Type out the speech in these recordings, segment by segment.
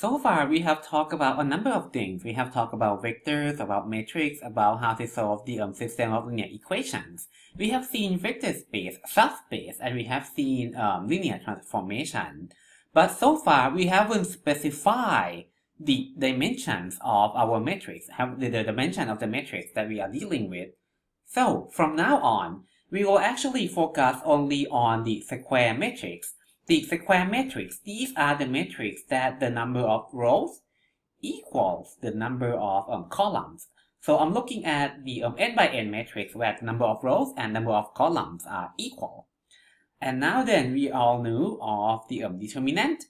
So far, we have talked about a number of things. We have talked about vectors, about matrix, about how to solve the system of linear equations. We have seen vector space, subspace, and we have seen linear transformation. But so far, we haven't specified the dimensions of our matrix, the dimension of the matrix that we are dealing with. So, from now on, we will actually focus only on the square matrix. The square matrix, these are the matrix that the number of rows equals the number of columns. So I'm looking at the n by n matrix where the number of rows and number of columns are equal. And now then we all know of the determinant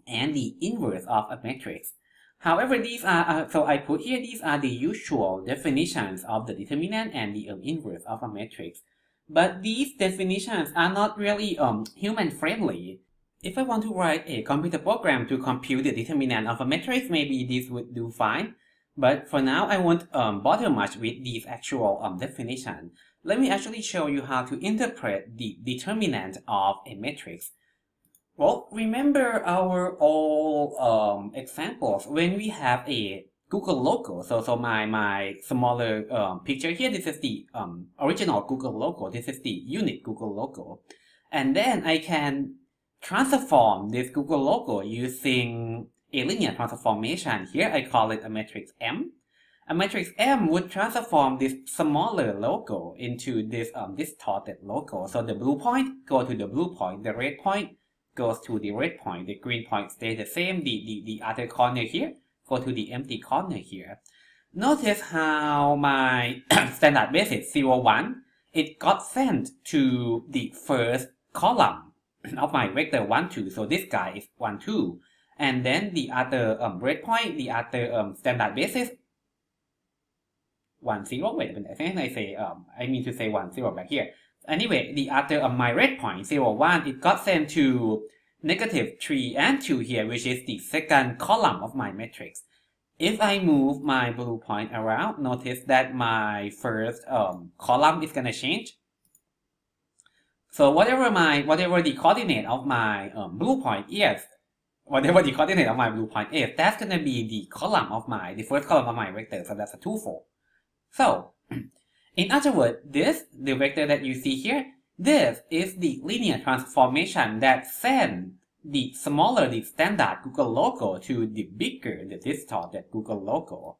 and the inverse of a matrix. However, these are, so I put here, these are the usual definitions of the determinant and the inverse of a matrix. But these definitions are not really human-friendly. If I want to write a computer program to compute the determinant of a matrix, maybe this would do fine. But for now, I won't bother much with these actual definitions. Let me actually show you how to interpret the determinant of a matrix. Well, remember our old examples when we have a Google logo. So my smaller picture here, this is the original Google logo. This is the unique Google logo. And then I can transform this Google logo using a linear transformation. Here I call it a matrix M. A matrix M would transform this smaller logo into this distorted logo. So the blue point go to the blue point, the red point goes to the red point, the green point stays the same, the other corner here go to the empty corner here. Notice how my standard basis 0, 1, it got sent to the first column of my vector 1, 2. So this guy is 1, 2. And then the other red point, the other standard basis 1, 0. Wait a minute, I think I mean to say 1, 0 back here. Anyway, the other my red point 0, 1, it got sent to negative 3 and 2 here, which is the second column of my matrix. If I move my blue point around, notice that my first column is gonna change. So whatever the coordinate of my blue point is, that's gonna be the first column of my vector. So that's a 2, 4. So in other words, the vector that you see here, this is the linear transformation that sends the smaller the standard Google logo to the bigger the distorted Google logo.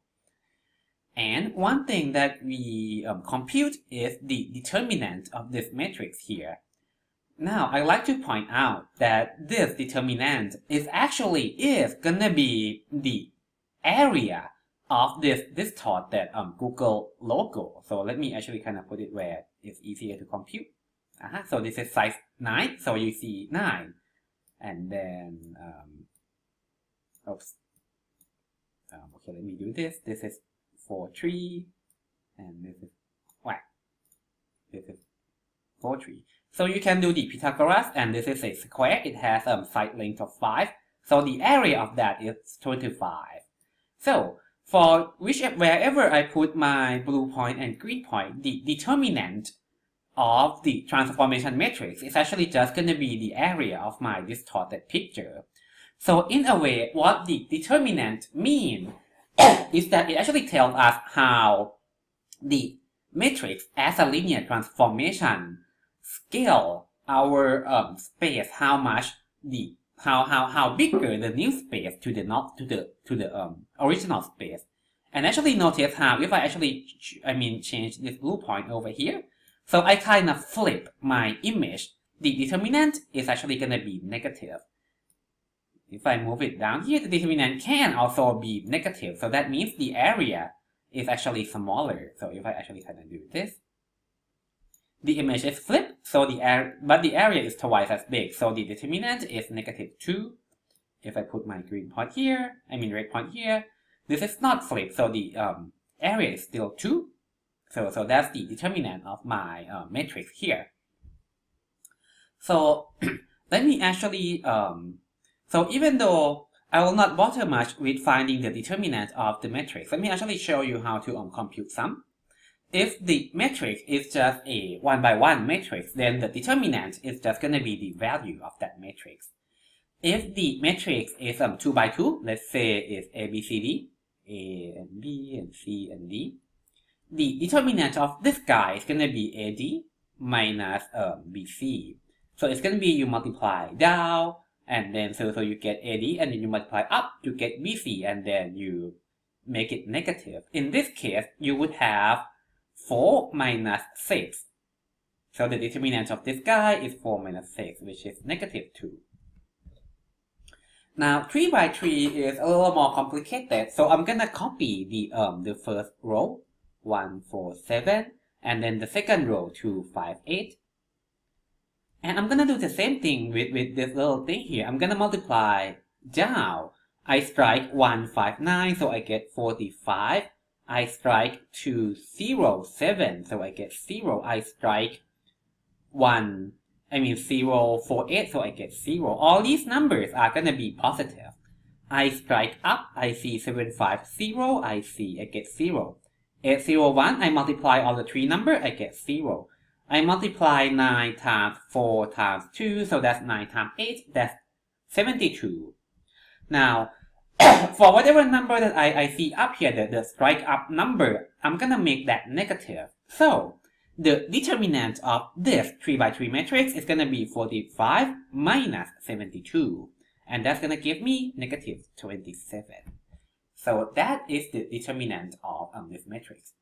And one thing that we compute is the determinant of this matrix here. Now, I'd like to point out that this determinant is gonna be the area of this distorted Google logo. So let me actually kind of put it where it's easier to compute. So this is size 9, so you see 9. And then, okay, let me do this. This is 4, 3, and this is, this is 4, 3. So you can do the Pythagoras, and this is a square. It has side length of 5. So the area of that is 25. So for wherever I put my blue point and green point, the determinant of the transformation matrix is actually just going to be the area of my distorted picture. So in a way, what the determinant means is that it actually tells us how the matrix as a linear transformation scale our space, how bigger the new space to the original space. And actually notice how if I change this blue point over here, so I kind of flip my image. The determinant is actually going to be negative. If I move it down here, the determinant can also be negative. So that means the area is actually smaller. So if I actually kind of do this, the image is flipped, so but the area is twice as big. So the determinant is negative 2. If I put my red point here, this is not flipped. So the area is still 2. So that's the determinant of my matrix here. So let me actually, so even though I will not bother much with finding the determinant of the matrix, let me actually show you how to compute some. If the matrix is just a 1 by 1 matrix, then the determinant is just going to be the value of that matrix. if the matrix is 2 by 2, let's say it's A, B, C, D, A and B and C and D, the determinant of this guy is going to be AD minus BC. So it's going to be you multiply down, and then so you get AD, and then you multiply up, you get BC, and then you make it negative. In this case, you would have 4 minus 6. So the determinant of this guy is 4 minus 6, which is negative 2. Now 3 by 3 is a little more complicated, so I'm gonna copy the first row, 1, 4, 7, and then the second row, 2, 5, 8. And I'm gonna do the same thing with this little thing here. I'm gonna multiply down. I strike 1, 5, 9, so I get 45. I strike 2, 0, 7, so I get 0. I strike 0, 4, 8, so I get 0. All these numbers are gonna be positive. I strike up, I see 7, 5, 0, I get 0. 8, 0, 1, I multiply all the three numbers, I get 0. I multiply 9 times 4 times 2, so that's 9 times 8, that's 72. Now, for whatever number that I see up here, the strike up number, I'm gonna make that negative. So, the determinant of this 3 by 3 matrix is gonna be 45 minus 72. And that's gonna give me negative 27. So that is the determinant of this matrix.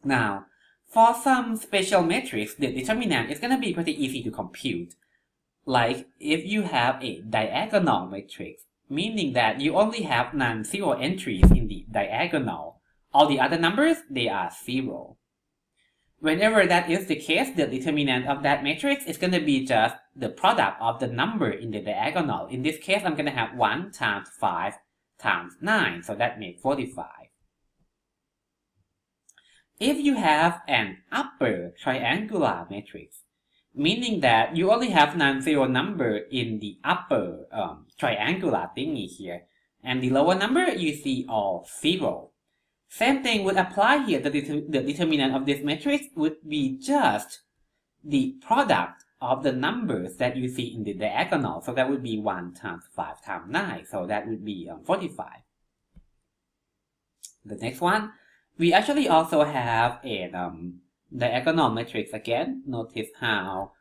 Now, for some special matrix, the determinant is going to be pretty easy to compute. Like if you have a diagonal matrix, meaning that you only have non-zero entries in the diagonal. All the other numbers, they are 0. Whenever that is the case, the determinant of that matrix is going to be just the product of the number in the diagonal. In this case, I'm going to have 1 times 5 times 9, so that makes 45. If you have an upper triangular matrix, meaning that you only have non-zero number in the upper triangular thingy here, and the lower number you see all 0. Same thing would apply here. The determinant of this matrix would be just the product of the numbers that you see in the diagonal. So that would be 1 times 5 times 9. So that would be 45. The next one, we actually also have a diagonal matrix again. Notice how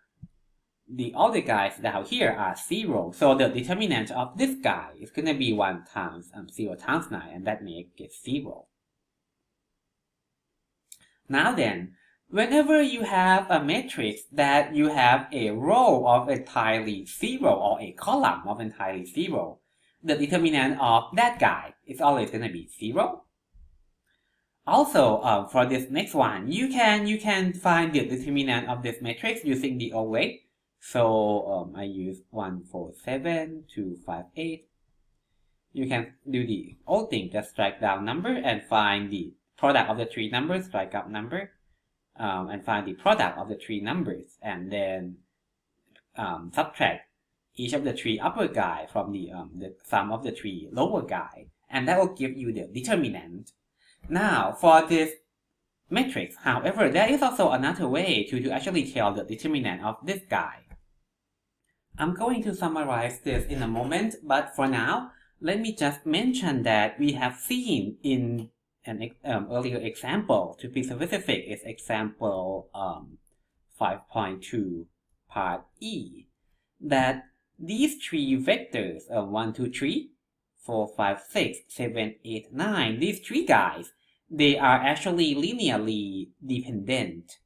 all the guys down here are 0. So the determinant of this guy is going to be 1 times 0 times 9, and that makes it 0. Now then, whenever you have a matrix that you have a row of entirely 0 or a column of entirely 0, the determinant of that guy is always going to be 0. Also, for this next one, you can find the determinant of this matrix using the old way. So I use 1, 4, 7, 2, 5, 8. You can do the old thing, just strike down number and find the product of the three numbers, strike up number, and find the product of the three numbers, and then subtract each of the three upper guy from the sum of the three lower guy, and that will give you the determinant. Now, for this matrix, however, there is also another way to actually tell the determinant of this guy. I'm going to summarize this in a moment, but for now, let me just mention that we have seen in an earlier example, to be specific, is example 5.2 part E, that these three vectors, 1, 2, 3, 4, 5, 6, 7, 8, 9, these three guys, they are actually linearly dependent.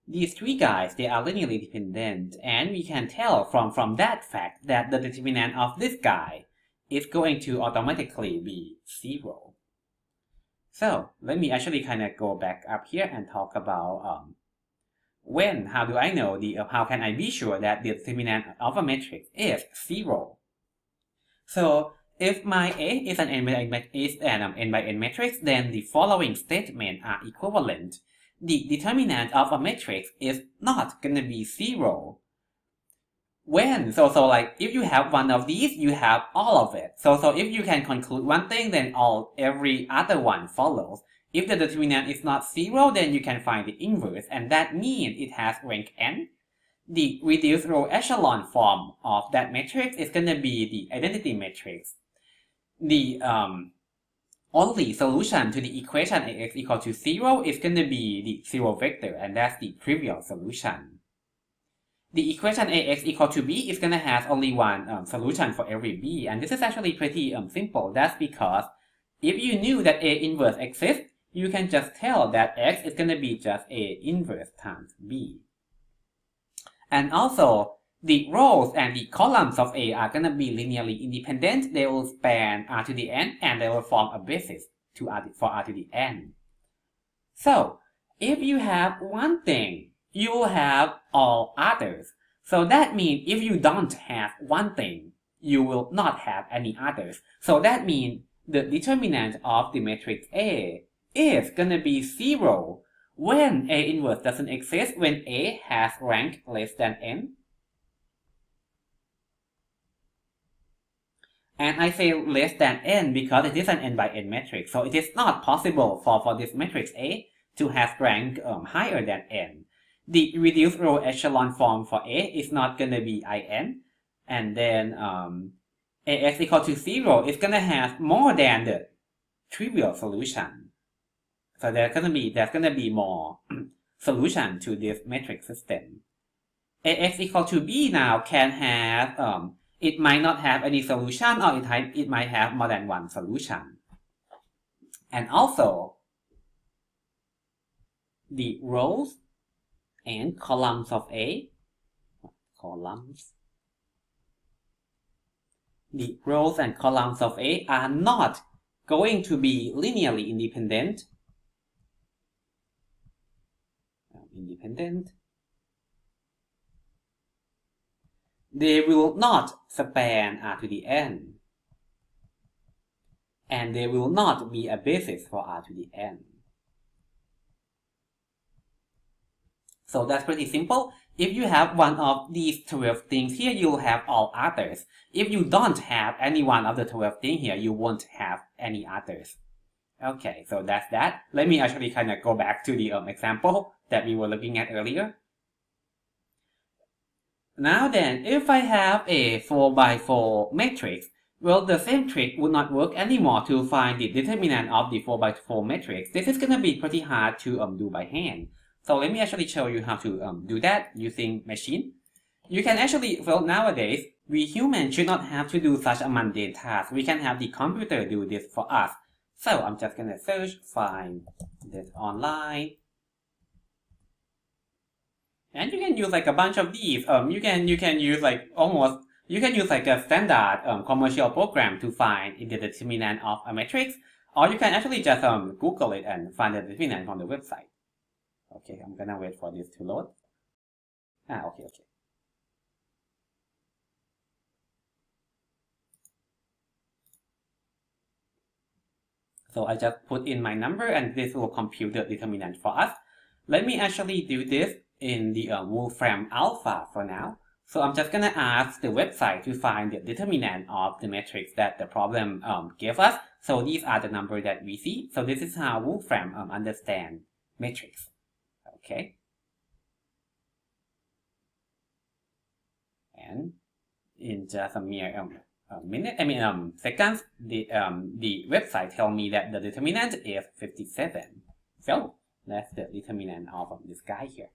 These three guys, they are linearly dependent, and we can tell from that fact that the determinant of this guy is going to automatically be 0. So let me actually kind of go back up here and talk about how do I know how can I be sure that the determinant of a matrix is 0? So if my A is an n by n matrix, then the following statements are equivalent. The determinant of a matrix is not going to be 0. So like if you have one of these, you have all of it. So if you can conclude one thing, then every other one follows. If the determinant is not 0, then you can find the inverse, and that means it has rank n. the reduced row echelon form of that matrix is going to be the identity matrix. The only solution to the equation Ax equal to 0 is going to be the 0 vector, and that's the trivial solution. The equation Ax equal to b is going to have only one solution for every b, and this is actually pretty simple. That's because if you knew that A inverse exists, you can just tell that x is going to be just A inverse times b. And also, the rows and the columns of A are going to be linearly independent. They will span R to the n, and they will form a basis for R to the n. So, if you have one thing, you will have all others. So that means if you don't have one thing, you will not have any others. So that means the determinant of the matrix A is going to be 0 when A inverse doesn't exist, when A has rank less than n. And I say less than n because it is an n by n matrix. So it is not possible for this matrix A to have rank higher than n. The reduced row echelon form for A is not going to be in. And then Ax equal to 0 is going to have more than the trivial solution. So there's going to be more solution to this matrix system. Ax equal to b now can have it might not have any solution, or it might have more than one solution. And also, the rows and columns of A, the rows and columns of A are not going to be linearly independent. They will not span R to the n, and they will not be a basis for R to the n. So that's pretty simple. If you have one of these 12 things here, you'll have all others. If you don't have any one of the 12 things here, you won't have any others. Okay, so that's that. Let me actually kind of go back to the example that we were looking at earlier. Now then, if I have a 4x4 matrix, well, the same trick would not work anymore to find the determinant of the 4x4 matrix. This is going to be pretty hard to do by hand. So let me actually show you how to do that using machine. You can actually, well, nowadays, we humans should not have to do such a mundane task. We can have the computer do this for us. So I'm just going to search, find this online. And you can use like a bunch of these. You can use like a standard commercial program to find the determinant of a matrix, or you can actually just Google it and find the determinant from the website. Okay, I'm gonna wait for this to load. Okay. So I just put in my number, and this will compute the determinant for us. Let me actually do this in the Wolfram Alpha for now. So I'm just gonna ask the website to find the determinant of the matrix that the problem gave us. So these are the numbers that we see. So this is how Wolfram understands matrix. Okay. And in just a mere seconds, the website tell me that the determinant is 57. So that's the determinant of this guy here.